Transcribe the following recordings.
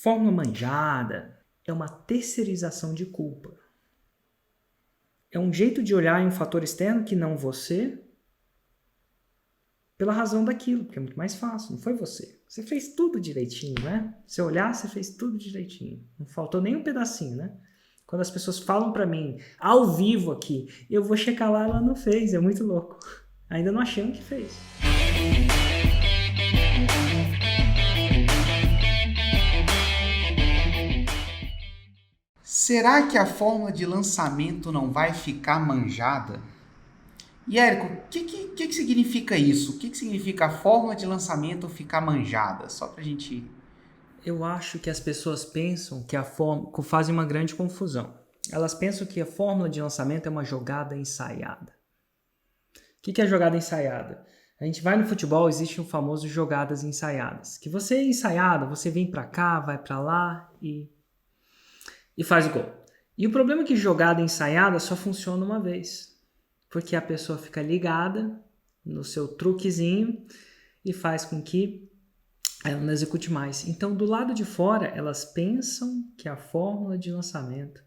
Fórmula manjada é uma terceirização de culpa. É um jeito de olhar em um fator externo que não você, pela razão daquilo, porque é muito mais fácil, não foi você. Você fez tudo direitinho, né? Se olhar, você fez tudo direitinho. Não faltou nem um pedacinho, né? Quando as pessoas falam pra mim, ao vivo aqui, eu vou checar lá, ela não fez, é muito louco. Ainda não achei um que fez. Será que a fórmula de lançamento não vai ficar manjada? E Érico, o que significa isso? O que significa a fórmula de lançamento ficar manjada? Só pra gente... Eu acho que as pessoas pensam que fazem uma grande confusão. Elas pensam que a fórmula de lançamento é uma jogada ensaiada. O que é jogada ensaiada? A gente vai no futebol, existe um famoso jogadas ensaiadas. Que você é ensaiada, você vem pra cá, vai pra lá e faz o gol. E o problema é que jogada ensaiada só funciona uma vez. Porque a pessoa fica ligada no seu truquezinho e faz com que ela não execute mais. Então, do lado de fora, elas pensam que a fórmula de lançamento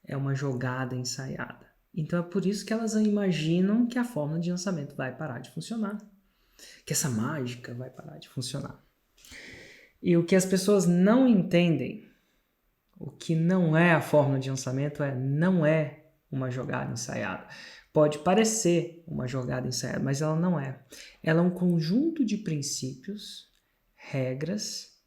é uma jogada ensaiada. Então, é por isso que elas imaginam que a fórmula de lançamento vai parar de funcionar. Que essa mágica vai parar de funcionar. E o que as pessoas não entendem, o que não é a fórmula de lançamento, não é uma jogada ensaiada. Pode parecer uma jogada ensaiada, mas ela não é. Ela é um conjunto de princípios, regras,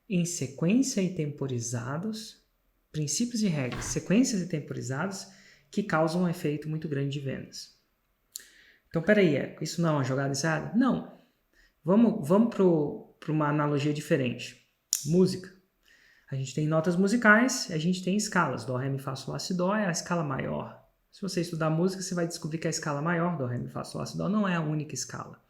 em sequência e temporizados, princípios e regras, sequências e temporizados, que causam um efeito muito grande de vendas. Então, peraí, isso não é uma jogada ensaiada? Não. Vamos para uma analogia diferente. Música. A gente tem notas musicais, a gente tem escalas. Dó, ré, mi, fá, sol, lá, si, dó é a escala maior. Se você estudar música, você vai descobrir que a escala maior, dó, ré, mi, fá, sol, lá, si, dó, não é a única escala.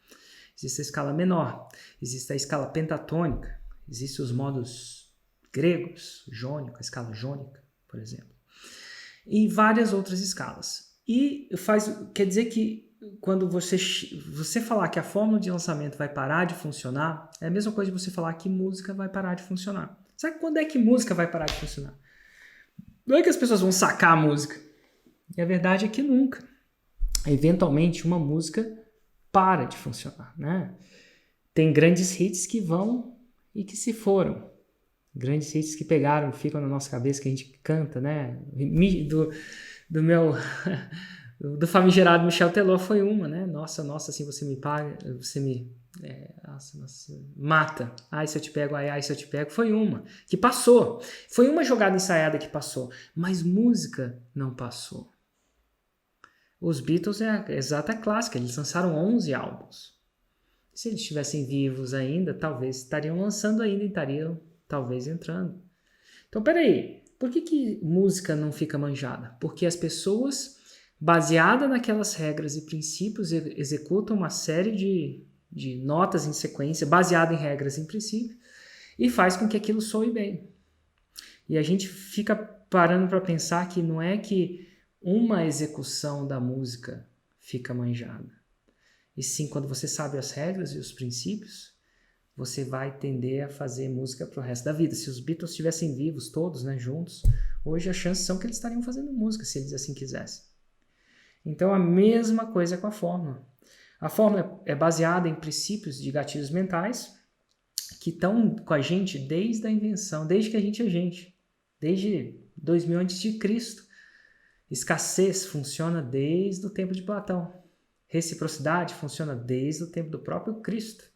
Existe a escala menor, existe a escala pentatônica, existem os modos gregos, jônico, a escala jônica, por exemplo. E várias outras escalas. E quer dizer que quando você falar que a fórmula de lançamento vai parar de funcionar, é a mesma coisa de você falar que música vai parar de funcionar. Sabe quando é que música vai parar de funcionar? Não é que as pessoas vão sacar a música. E a verdade é que nunca. Eventualmente, uma música para de funcionar, né? Tem grandes hits que vão e que se foram. Grandes hits que pegaram, ficam na nossa cabeça, que a gente canta, né? Do meu... do famigerado Michel Teló foi uma, né? Nossa, assim você me paga, você me... nossa, mata. Ai, se eu te pego, ai, se eu te pego. Foi uma que passou. Foi uma jogada ensaiada que passou. Mas música não passou. Os Beatles é a exata clássica. Eles lançaram 11 álbuns. Se eles estivessem vivos ainda, talvez estariam lançando ainda e estariam talvez entrando. Então, peraí. Por que música não fica manjada? Porque as pessoas, baseadas naquelas regras e princípios, executam uma série de notas em sequência, baseada em regras e princípios, e faz com que aquilo soe bem. E a gente fica parando para pensar que não é que uma execução da música fica manjada. E sim, quando você sabe as regras e os princípios, você vai tender a fazer música pro resto da vida. Se os Beatles estivessem vivos todos, né, juntos, hoje as chances são que eles estariam fazendo música, se eles assim quisessem. Então, a mesma coisa com a fórmula. A fórmula é baseada em princípios de gatilhos mentais que estão com a gente desde a invenção, desde que a gente é gente. Desde 2000 a.C. Escassez funciona desde o tempo de Platão. Reciprocidade funciona desde o tempo do próprio Cristo.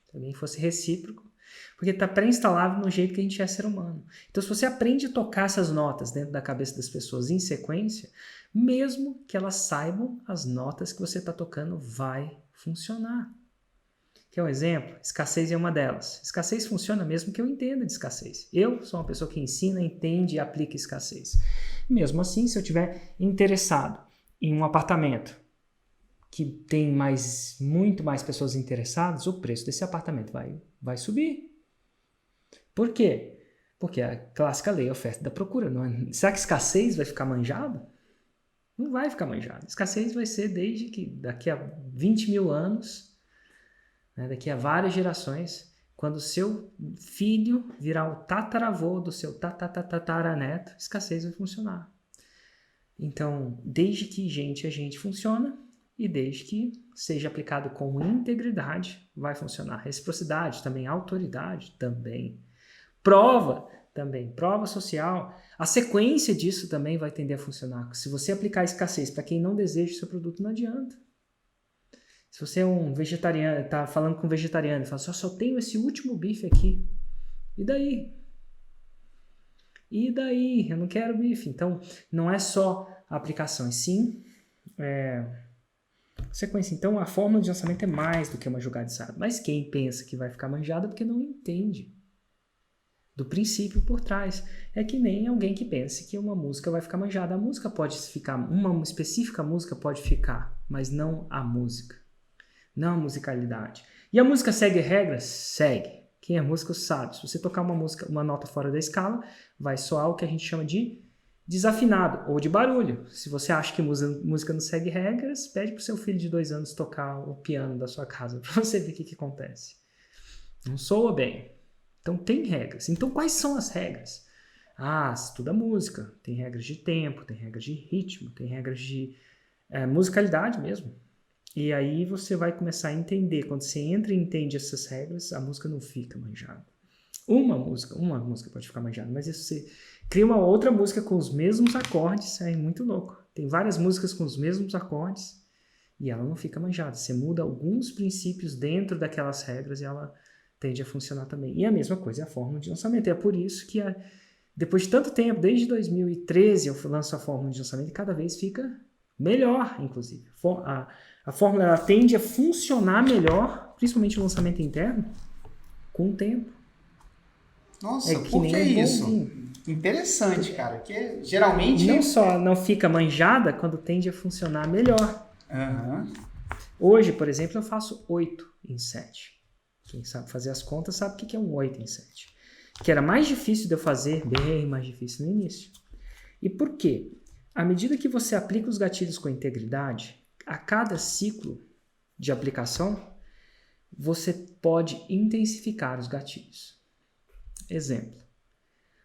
Se alguém fosse recíproco, porque está pré-instalado no jeito que a gente é ser humano. Então, se você aprende a tocar essas notas dentro da cabeça das pessoas em sequência, mesmo que elas saibam as notas que você está tocando, vai funcionar. Quer um exemplo? Escassez é uma delas. Escassez funciona mesmo que eu entenda de escassez. Eu sou uma pessoa que ensina, entende e aplica escassez. Mesmo assim, se eu estiver interessado em um apartamento que tem muito mais pessoas interessadas, o preço desse apartamento vai subir. Por quê? Porque a clássica lei oferta e da procura. Não é? Será que escassez vai ficar manjado? Não vai ficar manjado. Escassez vai ser desde que daqui a 20 mil anos, né, daqui a várias gerações, Quando o seu filho virar o tataravô do seu tataraneto, escassez vai funcionar. Então, desde que gente a gente funciona e desde que seja aplicado com integridade, vai funcionar. Reciprocidade também, autoridade também. Prova também, prova social. A sequência disso também vai tender a funcionar. Se você aplicar escassez para quem não deseja o seu produto, não adianta. Se você é um vegetariano, está falando com um vegetariano e fala, só tenho esse último bife aqui. E daí? E daí? Eu não quero bife. Então, não é só a aplicação, e sim sequência. Então, a fórmula de lançamento é mais do que uma jogada de sábado. Mas quem pensa que vai ficar manjada é porque não entende do princípio por trás. É que nem alguém que pense que uma música vai ficar manjada. A música pode ficar, uma específica música pode ficar, mas não a música. Não a musicalidade. E a música segue regras? Segue. Quem é músico sabe. Se você tocar uma música, uma nota fora da escala, vai soar o que a gente chama de desafinado ou de barulho. Se você acha que música não segue regras, pede para o seu filho de 2 anos tocar o piano da sua casa para você ver o que acontece. Não soa bem. Então tem regras. Então quais são as regras? Estuda música. Tem regras de tempo, tem regras de ritmo, tem regras de musicalidade mesmo. E aí você vai começar a entender. Quando você entra e entende essas regras, a música não fica manjada. Uma música pode ficar manjada, mas se você cria uma outra música com os mesmos acordes, é muito louco. Tem várias músicas com os mesmos acordes e ela não fica manjada. Você muda alguns princípios dentro daquelas regras e ela tende a funcionar também. E a mesma coisa é a fórmula de lançamento. É por isso que depois de tanto tempo, desde 2013 eu lanço a fórmula de lançamento e cada vez fica melhor, inclusive. A fórmula ela tende a funcionar melhor, principalmente o lançamento interno, com o tempo. Nossa, por que isso? Interessante, cara. Que geralmente... Não só não fica manjada, quando tende a funcionar melhor. Uhum. Hoje, por exemplo, eu faço 8 em 7. Quem sabe fazer as contas sabe o que é um 8 em 7. Que era mais difícil de eu fazer, bem mais difícil no início. E por quê? À medida que você aplica os gatilhos com integridade, a cada ciclo de aplicação, você pode intensificar os gatilhos. Exemplo.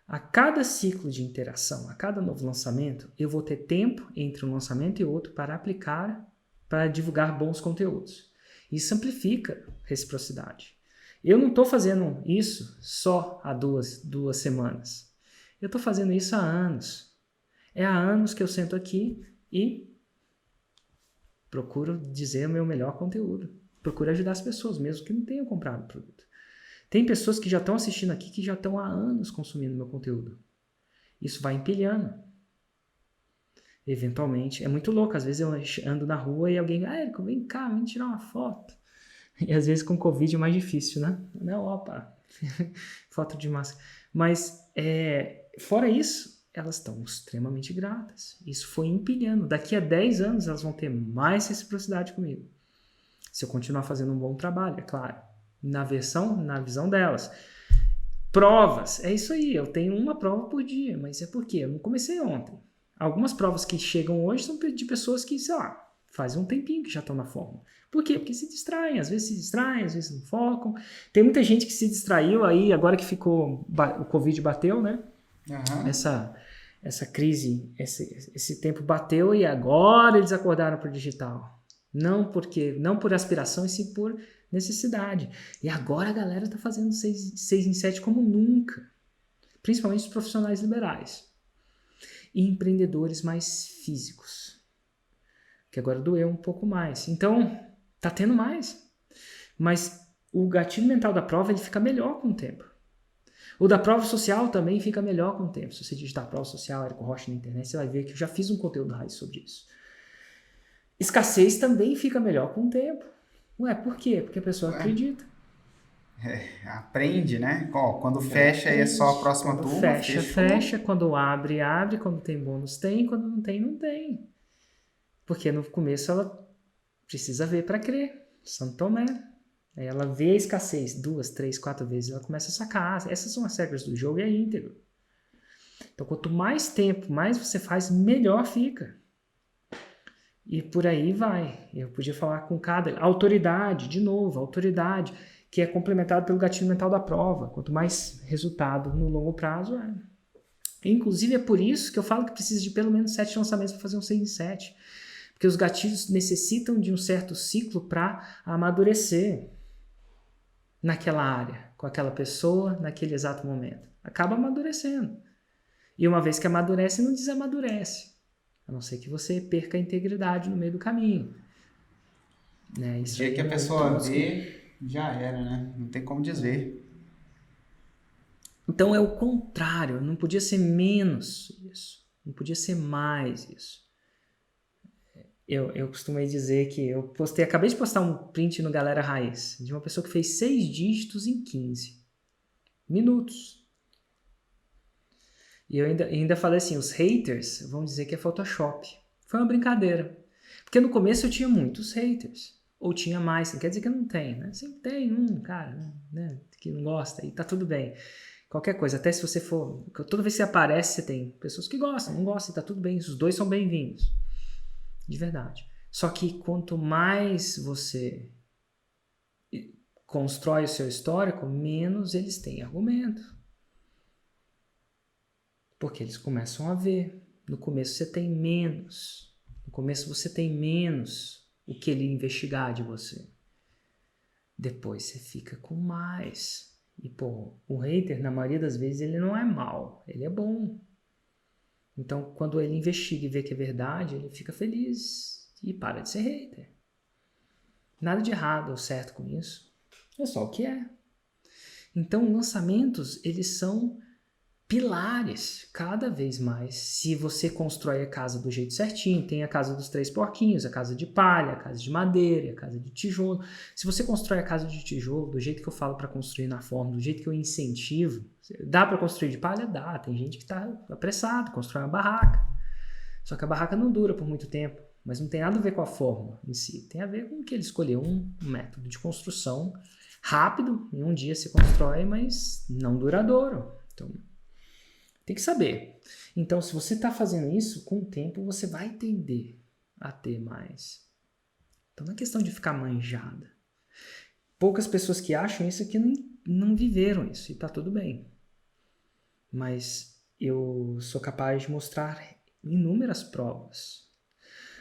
A cada ciclo de interação, a cada novo lançamento, eu vou ter tempo entre um lançamento e outro para aplicar, para divulgar bons conteúdos. Isso amplifica reciprocidade. Eu não estou fazendo isso só há duas semanas. Eu estou fazendo isso há anos. É há anos que eu sento aqui e procuro dizer o meu melhor conteúdo. Procuro ajudar as pessoas, mesmo que não tenham comprado o produto. Tem pessoas que já estão assistindo aqui que já estão há anos consumindo meu conteúdo. Isso vai empilhando. Eventualmente, é muito louco. Às vezes eu ando na rua e alguém, Érico, vem cá, vem tirar uma foto. E às vezes com Covid é mais difícil, né? Não, opa, foto de máscara. Mas, fora isso, elas estão extremamente gratas. Isso foi empilhando. Daqui a 10 anos elas vão ter mais reciprocidade comigo. Se eu continuar fazendo um bom trabalho, é claro. Na visão delas. Provas, é isso aí. Eu tenho uma prova por dia, mas é porque eu não comecei ontem. Algumas provas que chegam hoje são de pessoas que, sei lá, fazem um tempinho que já estão na fórmula. Por quê? Porque se distraem, às vezes não focam. Tem muita gente que se distraiu aí, agora que o Covid bateu, né? Uhum. Essa crise, esse tempo bateu e agora eles acordaram para o digital. Não por aspiração, e sim por necessidade. E agora a galera está fazendo 6 em 7 como nunca. Principalmente os profissionais liberais. E empreendedores mais físicos. Que agora doeu um pouco mais. Então, tá tendo mais. Mas o gatilho mental da prova ele fica melhor com o tempo. O da prova social também fica melhor com o tempo. Se você digitar prova social, Érico Rocha na internet, você vai ver que eu já fiz um conteúdo raiz sobre isso. Escassez também fica melhor com o tempo. Ué, por quê? Porque a pessoa acredita. Aprende, né? Quando fecha é só a próxima quando turma. Fecha. Quando abre. Quando tem bônus, tem. Quando não tem, não tem. Porque no começo ela precisa ver para crer. Santo Tomé. Aí ela vê a escassez 2, 3, 4 vezes. Ela começa a sacar. Essas são as regras do jogo e é íntegro. Então, quanto mais tempo, mais você faz, melhor fica. E por aí vai. Eu podia falar com cada autoridade, de novo, autoridade. que é complementado pelo gatilho mental da prova. Quanto mais resultado no longo prazo, é. Inclusive, é por isso que eu falo que precisa de pelo menos 7 lançamentos para fazer um 6 em 7. Porque os gatilhos necessitam de um certo ciclo para amadurecer naquela área, com aquela pessoa, naquele exato momento. Acaba amadurecendo. E uma vez que amadurece, não desamadurece. A não ser que você perca a integridade no meio do caminho. Né? O Isso dia aí que a é pessoa muito vê, já era, né? Não tem como desver. Então é o contrário, não podia ser menos isso, não podia ser mais isso. Eu costumei dizer que acabei de postar um print no Galera Raiz, de uma pessoa que fez 6 dígitos em 15 minutos. E eu ainda falei assim, os haters vão dizer que é Photoshop. Foi uma brincadeira. Porque no começo eu tinha muitos haters. Ou tinha mais, não quer dizer que eu não tenho, né? Sempre tem um cara, né, que não gosta e tá tudo bem. Qualquer coisa, até se você for... Toda vez que você aparece, você tem pessoas que gostam, não gostam, e tá tudo bem. Os dois são bem-vindos. De verdade. Só que quanto mais você constrói o seu histórico, menos eles têm argumento. Porque eles começam a ver. No começo você tem menos. No começo você tem menos o que ele investigar de você. Depois você fica com mais. E, pô, o hater, na maioria das vezes, ele não é mau. Ele é bom. Então, quando ele investiga e vê que é verdade, ele fica feliz e para de ser hater. Nada de errado ou certo com isso. É só o que é. Então, lançamentos, eles são pilares cada vez mais. Se você constrói a casa do jeito certinho, tem a casa dos 3 porquinhos, a casa de palha, a casa de madeira, a casa de tijolo. Se você constrói a casa de tijolo do jeito que eu falo para construir na forma, do jeito que eu incentivo, dá para construir de palha? Dá. Tem gente que está apressado, constrói uma barraca. Só que a barraca não dura por muito tempo, mas não tem nada a ver com a forma em si. Tem a ver com que ele escolheu um método de construção rápido, em um dia se constrói, mas não duradouro. Então, tem que saber. Então, se você está fazendo isso, com o tempo você vai tender a ter mais. Então, não é questão de ficar manjada. Poucas pessoas que acham isso aqui não viveram isso, e está tudo bem. Mas eu sou capaz de mostrar inúmeras provas.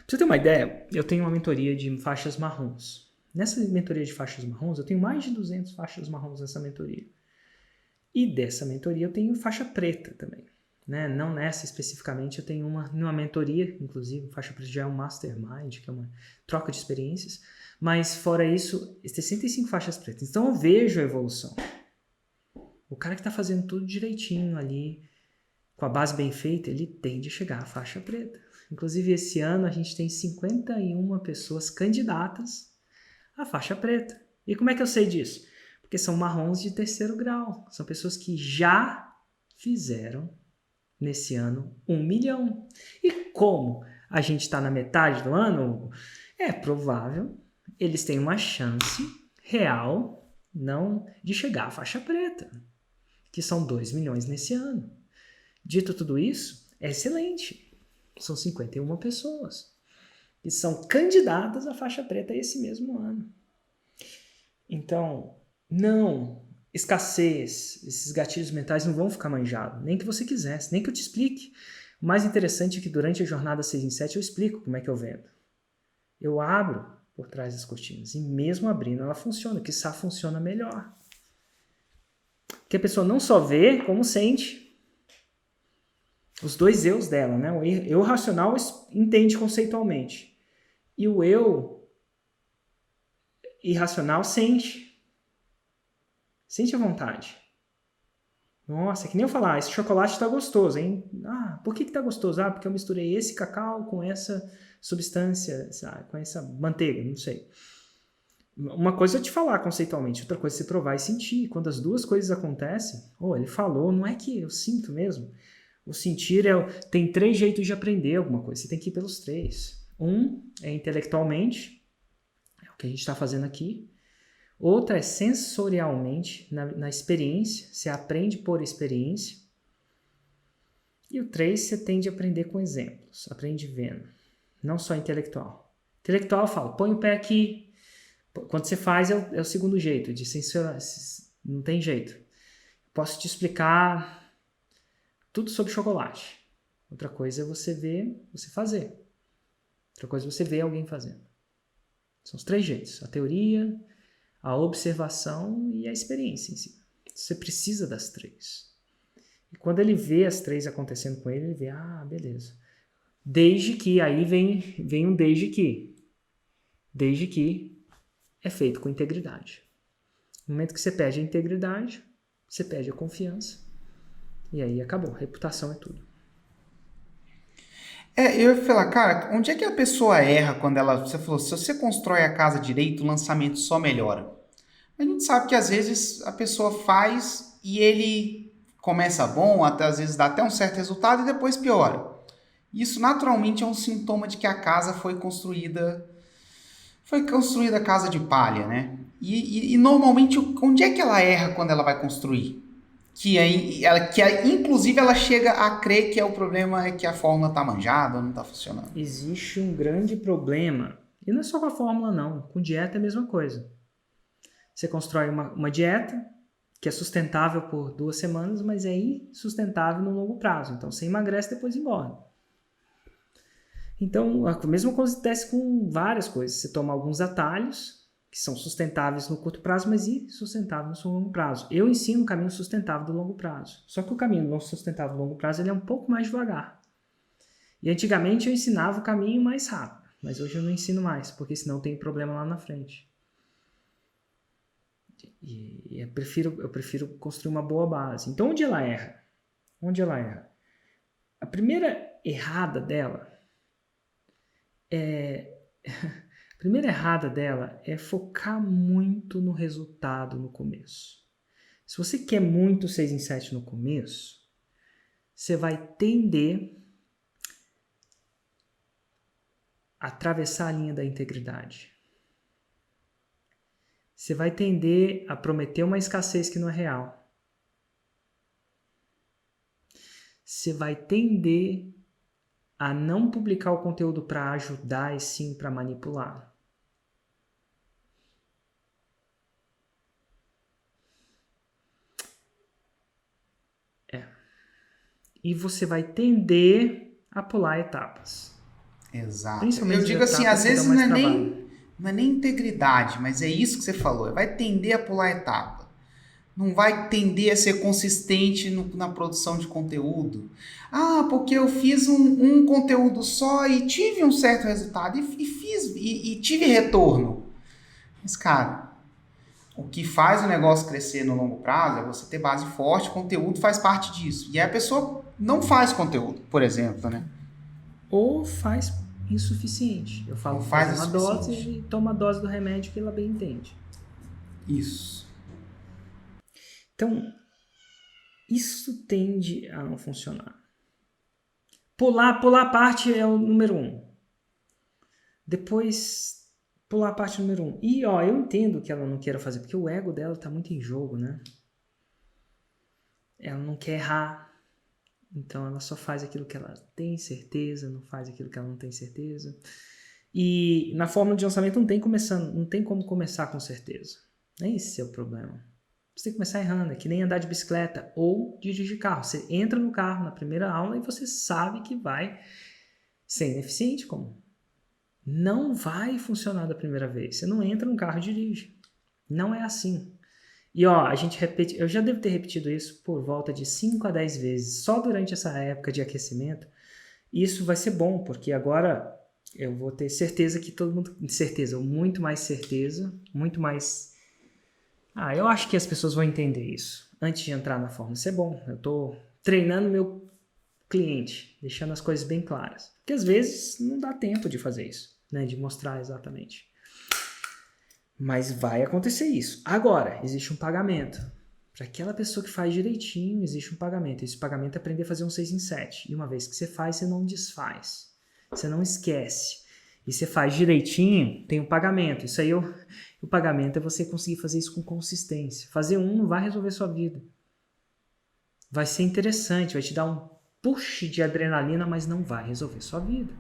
Pra você ter uma ideia, eu tenho uma mentoria de faixas marrons. Nessa mentoria de faixas marrons, eu tenho mais de 200 faixas marrons nessa mentoria. E dessa mentoria eu tenho faixa preta também. Né? Não nessa especificamente, eu tenho uma mentoria, inclusive, faixa preta já é um mastermind, que é uma troca de experiências. Mas fora isso, 65 faixas pretas. Então eu vejo a evolução. O cara que está fazendo tudo direitinho ali, com a base bem feita, ele tende a chegar à faixa preta. Inclusive, esse ano a gente tem 51 pessoas candidatas à faixa preta. E como é que eu sei disso? Porque são marrons de 3º grau. São pessoas que já fizeram, nesse ano, 1 milhão. E como a gente está na metade do ano, é provável eles têm uma chance real não de chegar à faixa preta, que são 2 milhões nesse ano. Dito tudo isso, é excelente. São 51 pessoas que são candidatas à faixa preta esse mesmo ano. Então, não, escassez, esses gatilhos mentais não vão ficar manjados, nem que você quisesse, nem que eu te explique. O mais interessante é que durante a jornada 6 em 7 eu explico como é que eu vendo. Eu abro por trás das cortinas e mesmo abrindo ela funciona, quiçá funciona melhor. Porque a pessoa não só vê, como sente. Os 2 eus dela, né? O eu racional entende conceitualmente. E o eu irracional sente. Sente a vontade. Nossa, é que nem eu falar, esse chocolate tá gostoso, hein? Ah, por que tá gostoso? Ah, porque eu misturei esse cacau com essa substância, sabe? Com essa manteiga, não sei. Uma coisa é eu te falar conceitualmente, outra coisa é você provar e sentir. Quando as duas coisas acontecem, ele falou, não é que eu sinto mesmo. O sentir tem 3 jeitos de aprender alguma coisa. Você tem que ir pelos 3. Um é intelectualmente, é o que a gente está fazendo aqui. Outra é sensorialmente, na experiência. Você aprende por experiência. E o 3, você tende a aprender com exemplos. Aprende vendo. Não só intelectual. Intelectual fala, põe o pé aqui, Quando você faz, é o segundo jeito, de censurar. Não tem jeito. Posso te explicar tudo sobre chocolate. Outra coisa é você ver, você fazer. Outra coisa é você ver alguém fazendo. São os 3 jeitos. A teoria, a observação e a experiência em si. Você precisa das 3. E quando ele vê as 3 acontecendo com ele vê, beleza. Desde que, aí vem um desde que. Desde que é feito com integridade. No momento que você perde a integridade, você perde a confiança. E aí acabou. Reputação é tudo. Eu ia falar, cara, onde é que a pessoa erra quando você falou, se você constrói a casa direito, o lançamento só melhora. A gente sabe que às vezes a pessoa faz e ele começa bom, até às vezes dá até um certo resultado e depois piora. Isso naturalmente é um sintoma de que a casa foi construída a casa de palha, né? E normalmente onde é que ela erra quando ela vai construir? Inclusive ela chega a crer que o problema é que a fórmula está manjada ou não está funcionando. Existe um grande problema, e não é só com a fórmula não, com dieta é a mesma coisa. Você constrói uma dieta que é sustentável por 2 semanas, mas é insustentável no longo prazo. Então você emagrece e depois engorda. Então a mesma coisa acontece com várias coisas. Você toma alguns atalhos que são sustentáveis no curto prazo, mas insustentáveis no longo prazo. Eu ensino o caminho sustentável do longo prazo. Só que o caminho não sustentável do longo prazo ele é um pouco mais devagar. E antigamente eu ensinava o caminho mais rápido, mas hoje eu não ensino mais, porque senão tem problema lá na frente. E eu prefiro construir uma boa base. Então onde ela erra? A primeira errada dela é focar muito no resultado no começo. Se você quer muito 6 em 7 no começo, você vai tender a atravessar a linha da integridade. Você vai tender a prometer uma escassez que não é real. Você vai tender a não publicar o conteúdo para ajudar e sim para manipular. E você vai tender a pular etapas. Exato. Eu digo assim, às vezes não é nem integridade, mas é isso que você falou. Vai tender a pular etapa. Não vai tender a ser consistente na produção de conteúdo. Porque eu fiz um conteúdo só e tive um certo resultado e tive retorno. Mas, cara, o que faz o negócio crescer no longo prazo é você ter base forte, conteúdo faz parte disso. E aí a pessoa não faz conteúdo, por exemplo, né? Ou faz insuficiente. Eu falo que faz uma dose e toma a dose do remédio que ela bem entende. Isso. Então, isso tende a não funcionar. Pular a parte é o número 1. Depois, pular a parte número 1. E, eu entendo que ela não queira fazer, porque o ego dela tá muito em jogo, né? Ela não quer errar. Então, ela só faz aquilo que ela tem certeza, não faz aquilo que ela não tem certeza. E na fórmula de lançamento não tem como começar com certeza. Esse é o problema. Você tem que começar errando, é que nem andar de bicicleta ou dirigir carro. Você entra no carro na primeira aula e você sabe que vai ser ineficiente. Como? Não vai funcionar da primeira vez. Você não entra no carro e dirige. Não é assim. E a gente repete, eu já devo ter repetido isso por volta de 5 a 10 vezes, só durante essa época de aquecimento. Isso vai ser bom, porque agora eu vou ter certeza que todo mundo... muito mais... eu acho que as pessoas vão entender isso. Antes de entrar na fórmula, isso é bom. Eu estou treinando meu cliente, deixando as coisas bem claras. Porque às vezes não dá tempo de fazer isso, né? De mostrar exatamente. Mas vai acontecer isso. Agora, existe um pagamento. Para aquela pessoa que faz direitinho, existe um pagamento. Esse pagamento é aprender a fazer um 6 em 7. E uma vez que você faz, você não desfaz. Você não esquece. E você faz direitinho, tem um pagamento. Isso aí, o pagamento é você conseguir fazer isso com consistência. Fazer não vai resolver sua vida. Vai ser interessante, vai te dar um push de adrenalina, mas não vai resolver sua vida.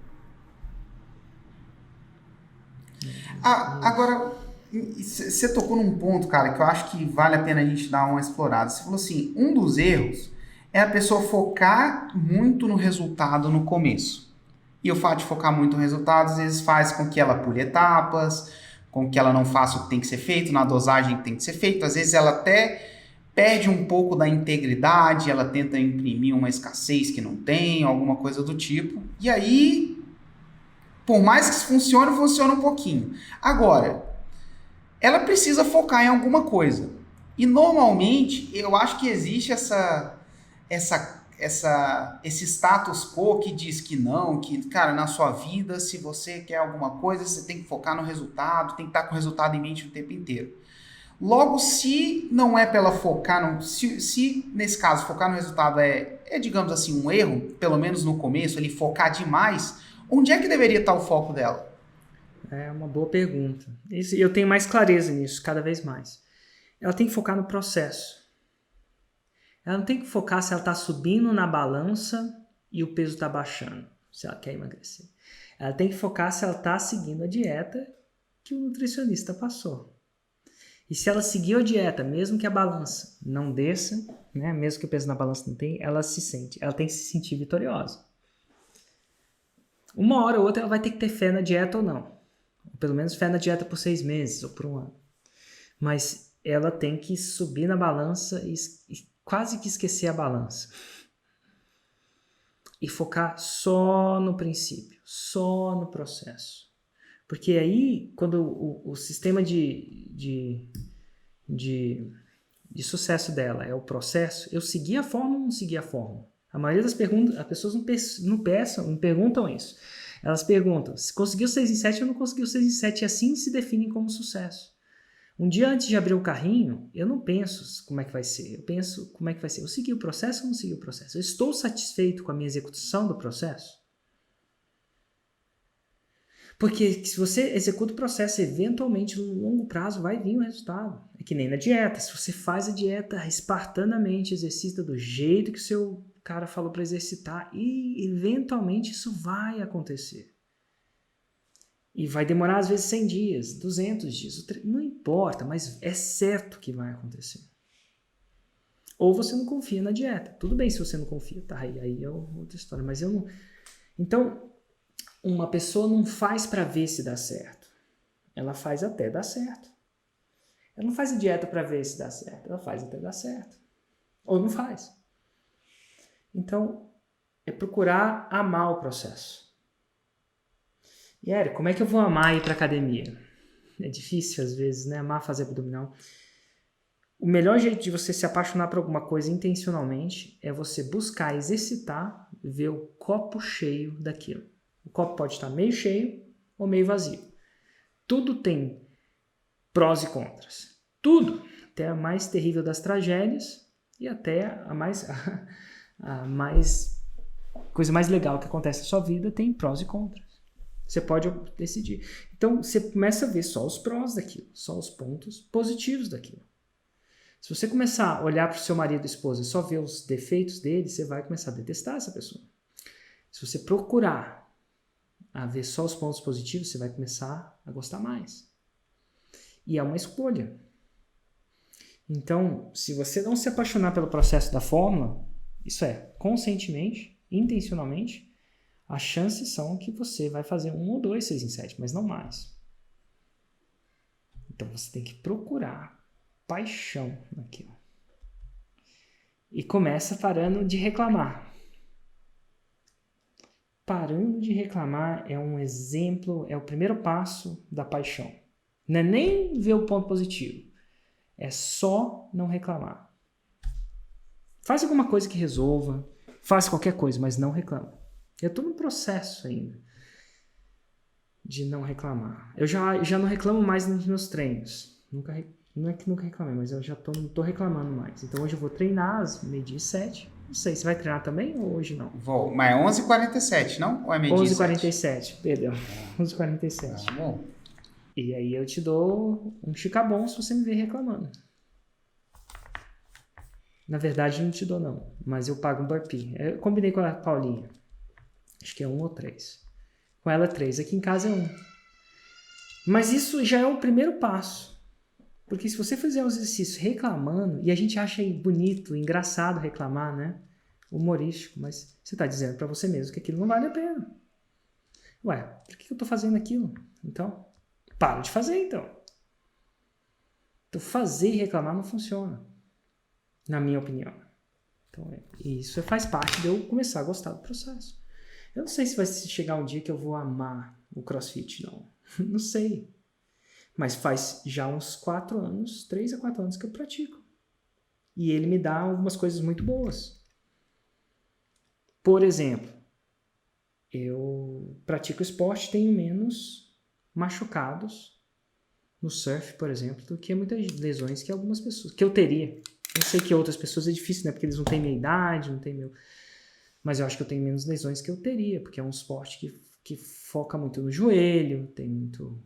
Agora, Você tocou num ponto, cara, que eu acho que vale a pena a gente dar uma explorada. Você falou assim, um dos erros é a pessoa focar muito no resultado no começo. E o fato de focar muito no resultado, às vezes faz com que ela pule etapas, com que ela não faça o que tem que ser feito, na dosagem que tem que ser feito. Às vezes ela até perde um pouco da integridade, ela tenta imprimir uma escassez que não tem, alguma coisa do tipo. E aí, por mais que funcione, funciona um pouquinho. Agora, ela precisa focar em alguma coisa. E normalmente, eu acho que existe esse status quo que diz que não, que, cara, na sua vida, se você quer alguma coisa, você tem que focar no resultado, tem que estar com o resultado em mente o tempo inteiro. Logo, se não é pela focar, se nesse caso focar no resultado digamos assim, um erro, pelo menos no começo, ele focar demais, onde é que deveria estar o foco dela? É uma boa pergunta. Eu tenho mais clareza nisso, cada vez mais. Ela tem que focar no processo. Ela não tem que focar se ela está subindo na balança e o peso está baixando, se ela quer emagrecer. Ela tem que focar se ela está seguindo a dieta que o nutricionista passou. E se ela seguiu a dieta, mesmo que a balança não desça, né, mesmo que o peso na balança não tenha, ela tem que se sentir vitoriosa. Uma hora ou outra ela vai ter que ter fé na dieta ou não. Ou pelo menos fé na dieta por 6 meses ou por 1 ano. Mas ela tem que subir na balança e quase que esquecer a balança. E focar só no princípio, só no processo. Porque aí, quando o sistema de sucesso dela é o processo, eu segui a fórmula ou não segui a fórmula? A maioria das perguntas, as pessoas não perguntam isso. Elas perguntam, se conseguiu 6 em 7 ou não conseguiu 6 em 7, e assim se definem como sucesso. Um dia antes de abrir o carrinho, eu não penso como é que vai ser, eu penso como é que vai ser. Eu segui o processo ou não segui o processo? Eu estou satisfeito com a minha execução do processo? Porque se você executa o processo, eventualmente, no longo prazo, vai vir o resultado. É que nem na dieta. Se você faz a dieta espartanamente, exercita do jeito que o seu cara falou para exercitar, e eventualmente isso vai acontecer. E vai demorar às vezes 100 dias, 200 dias, não importa, mas é certo que vai acontecer. Ou você não confia na dieta. Tudo bem se você não confia, tá? Aí é outra história, mas eu não... Então, uma pessoa não faz para ver se dá certo. Ela faz até dar certo. Ela não faz a dieta para ver se dá certo. Ela faz até dar certo. Ou não faz. Então, é procurar amar o processo. E, Érico, como é que eu vou amar ir para academia? É difícil, às vezes, né? Amar fazer abdominal. O melhor jeito de você se apaixonar por alguma coisa intencionalmente é você buscar exercitar, ver o copo cheio daquilo. O copo pode estar meio cheio ou meio vazio. Tudo tem prós e contras. Tudo. Até a mais terrível das tragédias e até a coisa mais legal que acontece na sua vida tem prós e contras. Você pode decidir. Então, você começa a ver só os prós daquilo, só os pontos positivos daquilo. Se você começar a olhar para o seu marido e esposa e só ver os defeitos dele, você vai começar a detestar essa pessoa. Se você procurar a ver só os pontos positivos, você vai começar a gostar mais. E é uma escolha. Então, se você não se apaixonar pelo processo da fórmula, isso é, conscientemente, intencionalmente, as chances são que você vai fazer 1 ou 2 6 em 7, mas não mais. Então, você tem que procurar paixão naquilo. E começa parando de reclamar. Parando de reclamar é um exemplo, é o primeiro passo da paixão. Não é nem ver o ponto positivo. É só não reclamar. Faz alguma coisa que resolva. Faz qualquer coisa, mas não reclama. Eu estou no processo ainda de não reclamar. Eu já não reclamo mais nos meus treinos. Não é que nunca reclamei, mas eu já não estou reclamando mais. Então hoje eu vou treinar às 12h07. Não sei, você vai treinar também ou hoje não? Vou, mas é 11h47, não? Ou é 11h47, perdão. 11h47. Tá bom. E aí eu te dou um chicabom se você me ver reclamando. Na verdade não te dou não, mas eu pago um burpee. Eu combinei com a Paulinha. Acho que é 1 ou 3. Com ela 3, aqui em casa é 1. Mas isso já é o primeiro passo. Porque se você fizer um exercício reclamando, e a gente acha bonito, engraçado reclamar, né? Humorístico, mas você está dizendo para você mesmo que aquilo não vale a pena. Ué, por que eu estou fazendo aquilo? Então, para de fazer então. Então, fazer e reclamar não funciona, na minha opinião. Então, isso faz parte de eu começar a gostar do processo. Eu não sei se vai chegar um dia que eu vou amar o CrossFit, não. Não sei. Mas faz já uns 4 anos, 3 a 4 anos que eu pratico. E ele me dá algumas coisas muito boas. Por exemplo, eu pratico esporte, tenho menos machucados no surf, por exemplo, do que muitas lesões que algumas pessoas, que eu teria. Eu sei que outras pessoas é difícil, né? Porque eles não têm minha idade, não têm meu... Mas eu acho que eu tenho menos lesões que eu teria, porque é um esporte que foca muito no joelho, tem muito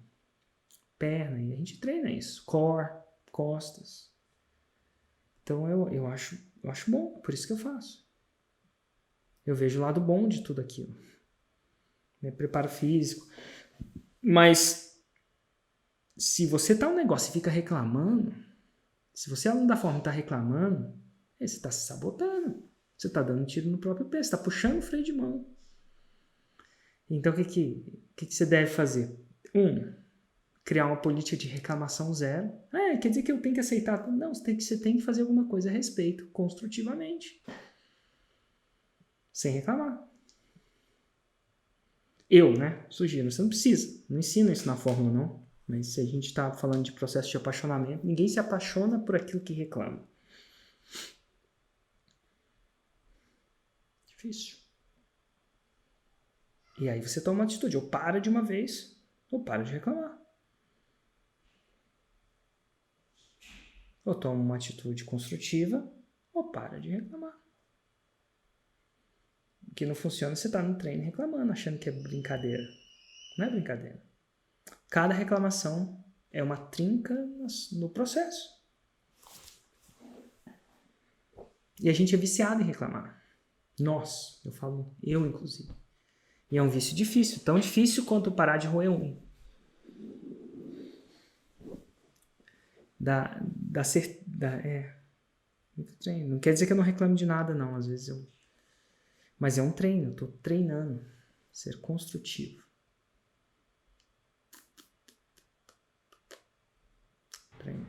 perna, e a gente treina isso. Core, costas. Então eu acho bom, por isso que eu faço. Eu vejo o lado bom de tudo aquilo. Preparo físico. Mas se você tá um negócio e fica reclamando, se você é aluno da forma e tá reclamando, você está se sabotando. Você está dando um tiro no próprio pé, você está puxando o freio de mão. Então, o que você deve fazer? Criar uma política de reclamação zero. Quer dizer que eu tenho que aceitar? Não, você tem que fazer alguma coisa a respeito, construtivamente. Sem reclamar. Sugiro, você não precisa. Não ensina isso na fórmula, não. Mas se a gente está falando de processo de apaixonamento, ninguém se apaixona por aquilo que reclama. Difícil. E aí você toma uma atitude. Ou para de uma vez, ou para de reclamar. Ou toma uma atitude construtiva, ou para de reclamar. O que não funciona, você está no treino reclamando, achando que é brincadeira. Não é brincadeira. Cada reclamação é uma trinca no processo. E a gente é viciado em reclamar. Nós, eu falo, eu inclusive. E é um vício difícil, tão difícil quanto parar de roer unha. Não quer dizer que eu não reclamo de nada, não. Às vezes eu... Mas é um treino, eu estou treinando. Ser construtivo.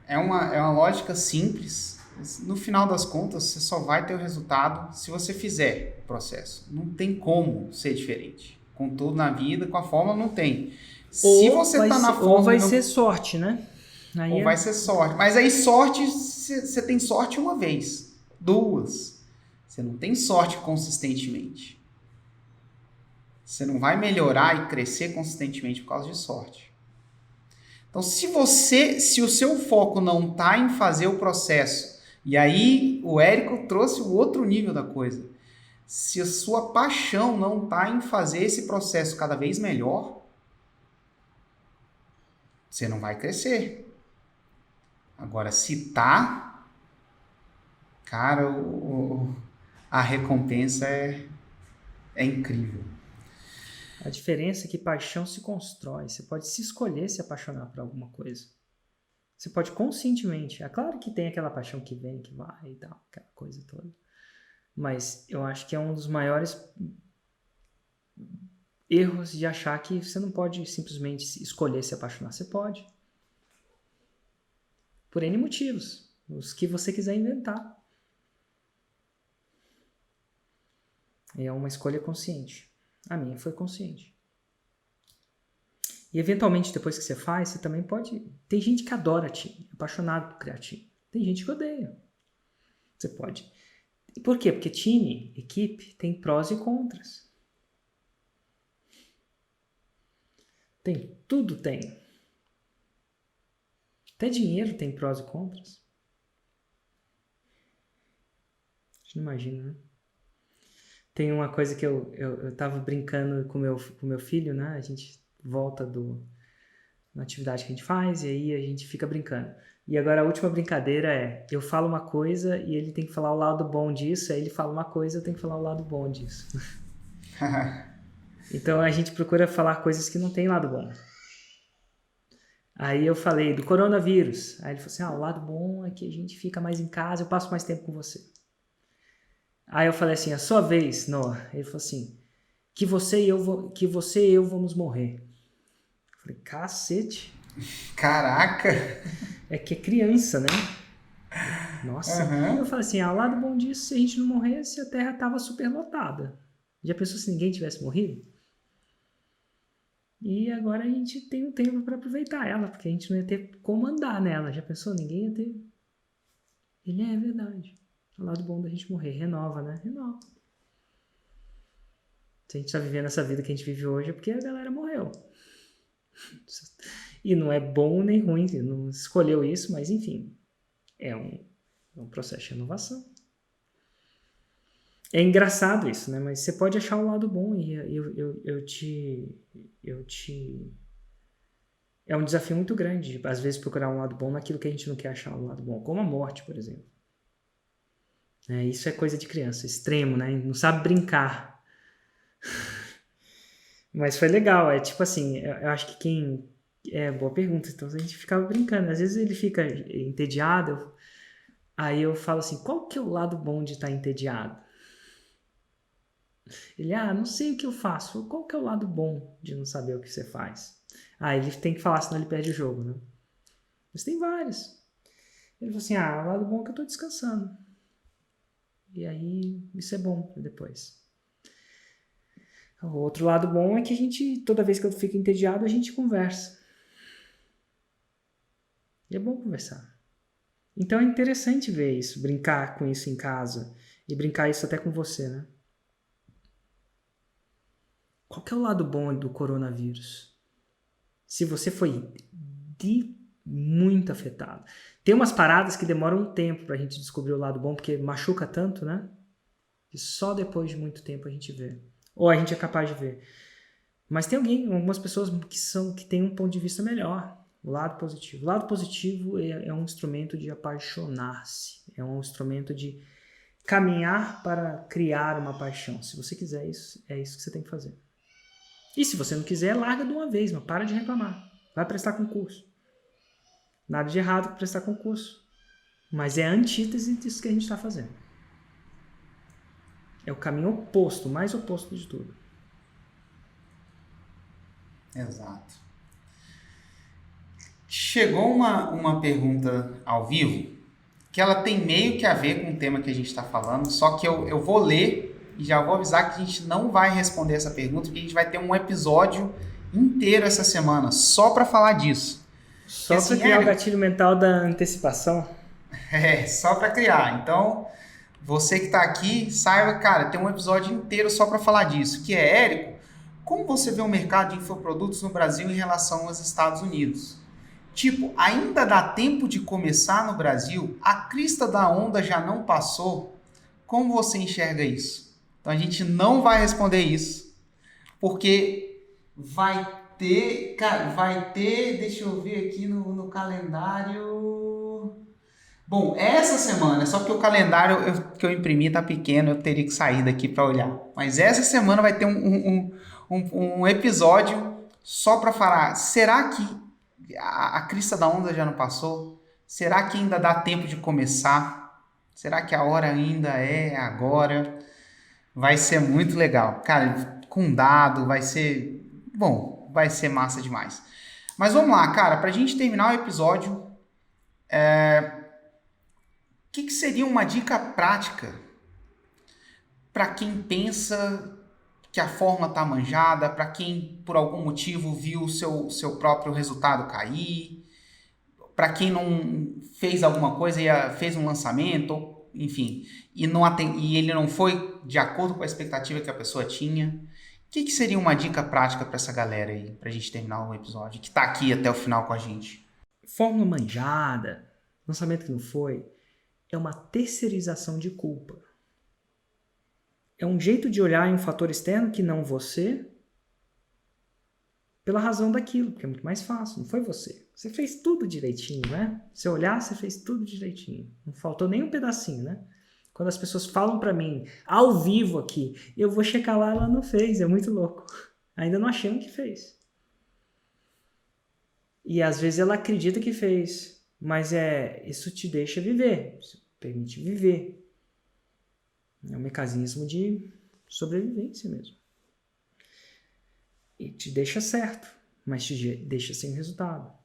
É uma lógica simples. No final das contas, você só vai ter o resultado se você fizer o processo. Não tem como ser diferente. Com tudo na vida, com a fórmula, não tem. Se você está na fórmula... Ou vai ser sorte, né? Ou vai ser sorte. Mas aí sorte, você tem sorte uma vez. 2. Você não tem sorte consistentemente. Você não vai melhorar e crescer consistentemente por causa de sorte. Então, se o seu foco não está em fazer o processo, e aí o Érico trouxe o outro nível da coisa. Se a sua paixão não está em fazer esse processo cada vez melhor, você não vai crescer. Agora, se tá, cara, a recompensa é incrível. A diferença é que paixão se constrói. Você pode se escolher se apaixonar por alguma coisa. Você pode conscientemente. É claro que tem aquela paixão que vem, que vai e tal, aquela coisa toda. Mas eu acho que é um dos maiores erros de achar que você não pode simplesmente escolher se apaixonar. Você pode. Por N motivos. Os que você quiser inventar. É uma escolha consciente. A minha foi consciente. E eventualmente, depois que você faz, você também pode... Tem gente que adora time, apaixonado por criar time. Tem gente que odeia. Você pode... Por quê? Porque time, equipe, tem prós e contras. Tudo tem. Até dinheiro tem prós e contras. A gente não imagina, né? Tem uma coisa que eu tava brincando com meu filho, né? A gente volta na atividade que a gente faz e aí a gente fica brincando. E agora a última brincadeira é, eu falo uma coisa e ele tem que falar o lado bom disso, aí ele fala uma coisa, eu tenho que falar o lado bom disso. Então a gente procura falar coisas que não tem lado bom. Aí eu falei do coronavírus. Aí ele falou assim, o lado bom é que a gente fica mais em casa, eu passo mais tempo com você. Aí eu falei assim, a sua vez, Noah. Ele falou assim, que você e eu vamos morrer. Eu falei, cacete. Caraca! É que é criança, né? Nossa. Uhum. Eu falei assim, o lado bom disso, se a gente não morresse, a Terra tava super lotada. Já pensou se ninguém tivesse morrido? E agora a gente tem um tempo para aproveitar ela, porque a gente não ia ter como andar nela. Já pensou? Ninguém ia ter. Ele é verdade. O lado bom da gente morrer. Renova, né? Renova. Se a gente tá vivendo essa vida que a gente vive hoje é porque a galera morreu. E não é bom nem ruim, não escolheu isso, mas enfim. É um processo de renovação. É engraçado isso, né? Mas você pode achar o lado bom e eu te... É um desafio muito grande, às vezes, procurar um lado bom naquilo que a gente não quer achar um lado bom. Como a morte, por exemplo. Isso é coisa de criança, extremo, né? Não sabe brincar. Mas foi legal, tipo assim, eu acho que quem... boa pergunta, então a gente ficava brincando. Às vezes ele fica entediado, aí eu falo assim, qual que é o lado bom de estar entediado? Ele, não sei o que eu faço. Qual que é o lado bom de não saber o que você faz? Ele tem que falar, senão ele perde o jogo, né? Mas tem vários. Ele falou assim, o lado bom é que eu tô descansando. E aí, isso é bom depois. O outro lado bom é que a gente, toda vez que eu fico entediado, a gente conversa. E é bom conversar. Então é interessante ver isso, brincar com isso em casa. E brincar isso até com você, né? Qual que é o lado bom do coronavírus? Se você foi muito afetado. Tem umas paradas que demoram um tempo pra gente descobrir o lado bom, porque machuca tanto, né? E só depois de muito tempo a gente vê. Ou a gente é capaz de ver. Mas tem algumas pessoas que têm um ponto de vista melhor. O lado positivo. O lado positivo é um instrumento de apaixonar-se. É um instrumento de caminhar para criar uma paixão. Se você quiser isso, é isso que você tem que fazer. E se você não quiser, larga de uma vez, mas para de reclamar. Vai prestar concurso. Nada de errado com prestar concurso. Mas é a antítese disso que a gente está fazendo. É o caminho oposto, mais oposto de tudo. Exato. Chegou uma pergunta ao vivo que ela tem meio que a ver com o tema que a gente está falando, só que eu vou ler e já vou avisar que a gente não vai responder essa pergunta, porque a gente vai ter um episódio inteiro essa semana só para falar disso. Só para criar o gatilho mental da antecipação? Só para criar. Então, você que está aqui, saiba, cara, tem um episódio inteiro só para falar disso, que é, Érico, como você vê o mercado de infoprodutos no Brasil em relação aos Estados Unidos? Tipo, ainda dá tempo de começar no Brasil? A crista da onda já não passou? Como você enxerga isso? Então a gente não vai responder isso, porque vai ter, deixa eu ver aqui no calendário. Bom, essa semana, só que o calendário que eu imprimi tá pequeno, eu teria que sair daqui para olhar. Mas essa semana vai ter um episódio só para falar, será que a crista da onda já não passou? Será que ainda dá tempo de começar? Será que a hora ainda é agora? Vai ser muito legal. Cara, com dado, vai ser... Bom, vai ser massa demais. Mas vamos lá, cara. Pra gente terminar o episódio, o que seria uma dica prática para quem pensa que a fórmula está manjada, para quem por algum motivo viu o seu próprio resultado cair, para quem não fez alguma coisa e fez um lançamento, enfim, e ele não foi de acordo com a expectativa que a pessoa tinha? O que seria uma dica prática para essa galera aí, para a gente terminar o episódio, que está aqui até o final com a gente? Fórmula manjada, lançamento que não foi, é uma terceirização de culpa. É um jeito de olhar em um fator externo que não você, pela razão daquilo, porque é muito mais fácil, não foi você. Você fez tudo direitinho, né? Se olhar, você fez tudo direitinho. Não faltou nem um pedacinho, né? Quando as pessoas falam pra mim, ao vivo aqui, eu vou checar lá, ela não fez, é muito louco. Ainda não achei um que fez. E às vezes ela acredita que fez, mas isso te deixa viver, isso permite viver. É um mecanismo de sobrevivência mesmo. E te deixa certo, mas te deixa sem resultado.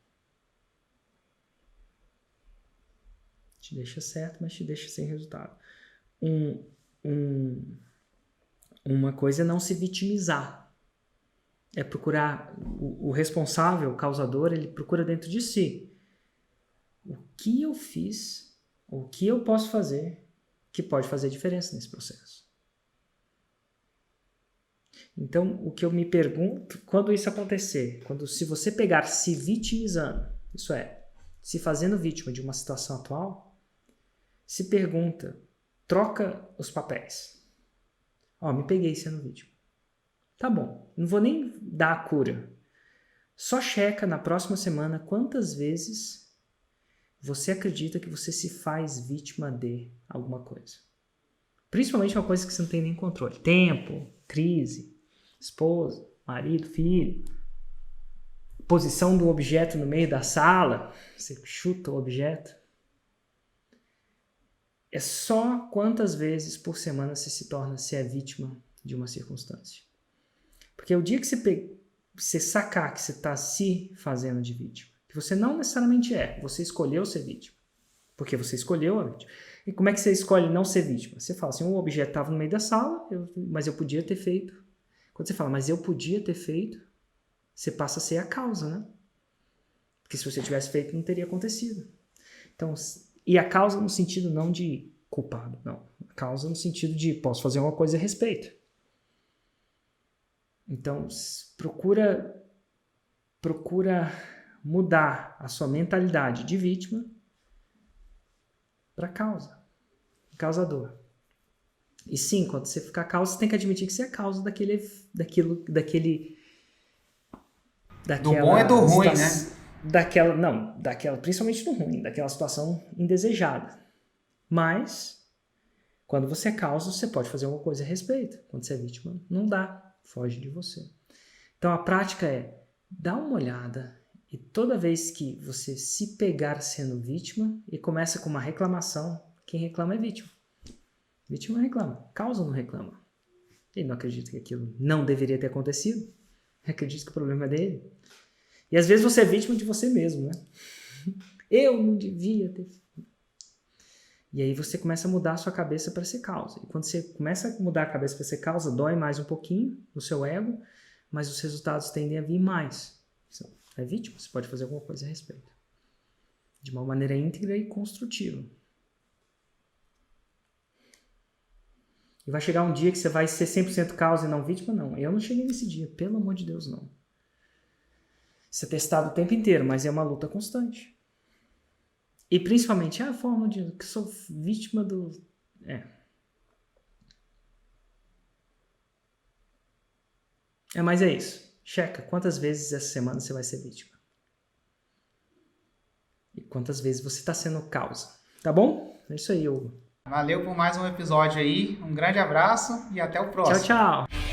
Te deixa certo, mas te deixa sem resultado. Uma coisa é não se vitimizar. É procurar o responsável, o causador, ele procura dentro de si. O que eu fiz, o que eu posso fazer que pode fazer diferença nesse processo. Então, o que eu me pergunto, quando isso acontecer, se você pegar se vitimizando, isso é, se fazendo vítima de uma situação atual, se pergunta, troca os papéis. Me peguei sendo vítima. Tá bom, não vou nem dar a cura. Só checa na próxima semana quantas vezes você acredita que você se faz vítima de alguma coisa. Principalmente uma coisa que você não tem nem controle. Tempo, crise, esposa, marido, filho. Posição do objeto no meio da sala. Você chuta o objeto. É só quantas vezes por semana você se torna vítima de uma circunstância. Porque o dia que você sacar que você está se fazendo de vítima, que você não necessariamente você escolheu ser vítima, porque você escolheu a vítima. E como é que você escolhe não ser vítima? Você fala assim, o objeto estava no meio da sala, mas eu podia ter feito. Quando você fala, mas eu podia ter feito, você passa a ser a causa, né? Porque se você tivesse feito, não teria acontecido. Então, e a causa no sentido não de culpado, não. A causa no sentido de posso fazer alguma coisa a respeito. Então, procura mudar a sua mentalidade de vítima para causador. E sim, quando você ficar causa, você tem que admitir que você é a causa daquela... Do bom e do ruim, né? Principalmente do ruim, daquela situação indesejada. Mas, quando você é causa, você pode fazer alguma coisa a respeito. Quando você é vítima, não dá. Foge de você. Então, a prática é dar uma olhada e toda vez que você se pegar sendo vítima e começa com uma reclamação, quem reclama é vítima. Vítima reclama, causa não reclama. Ele não acredita que aquilo não deveria ter acontecido. Acredita que o problema é dele. E às vezes você é vítima de você mesmo, né? Eu não devia ter. E aí você começa a mudar a sua cabeça para ser causa. E quando você começa a mudar a cabeça para ser causa, dói mais um pouquinho no seu ego, mas os resultados tendem a vir mais. Você é vítima, você pode fazer alguma coisa a respeito. De uma maneira íntegra e construtiva. E vai chegar um dia que você vai ser 100% causa e não vítima? Não, eu não cheguei nesse dia, pelo amor de Deus, não. Isso é testado o tempo inteiro, mas é uma luta constante. E principalmente a forma de que sou vítima do... Mas é isso. Checa quantas vezes essa semana você vai ser vítima. E quantas vezes você está sendo causa. Tá bom? É isso aí, Hugo. Valeu por mais um episódio aí. Um grande abraço e até o próximo. Tchau, tchau.